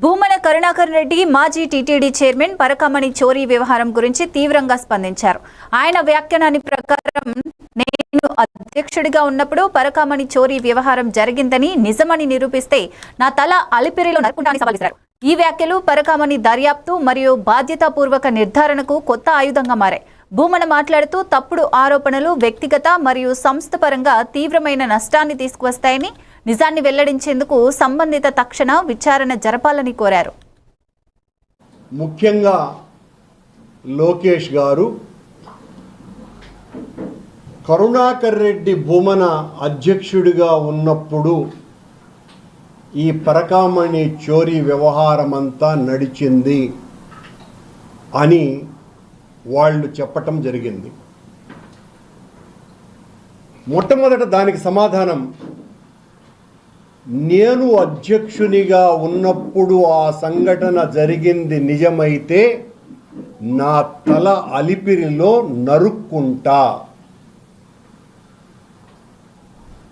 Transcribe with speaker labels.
Speaker 1: భూమన కరుణాకర్ రెడ్డి మాజీ TTD chairman Parakamani చోరీ వ్యవహారం గురించి తీవ్రంగా స్పందించారు. ఆయన వ్యాఖ్యానాన్ని ప్రకారం నేను అధ్యక్షుడిగా ఉన్నప్పుడు పరకామణి చోరీ వ్యవహారం జరిగిందని నిజమని నిరూపిస్తే నా తల అలిపిరిలో నరుకుంటానని సవాలిస్తారు. ఈ వ్యాఖ్యలు పరకామణి దర్యాప్తు మరియు బాధ్యతాపూర్వక నిర్ధారణకు కొత్త ఆయుధంగా మారాయి. భూమన మాట్లాడుతూ తప్పుడు ఆరోపణలు వ్యక్తిగత మరియు సంస్థ పరంగా తీవ్రమైన నష్టాన్ని తీసుకువస్తాయని, నిజాన్ని వెల్లడించేందుకు సంబంధిత తక్షణ విచారణ జరపాలని కోరారు.
Speaker 2: ముఖ్యంగా లోకేష్ గారు కరుణాకర్ రెడ్డి భూమన అధ్యక్షుడిగా ఉన్నప్పుడు ఈ పరకామణి చోరీ వ్యవహారమంతా నడిచింది అని వాళ్ళు చెప్పటం జరిగింది. మొట్టమొదట దానికి సమాధానం, నేను అధ్యక్షునిగా ఉన్నప్పుడు ఆ సంఘటన జరిగింది నిజమైతే నా తల అలిపిరిలో నరుక్కుంటా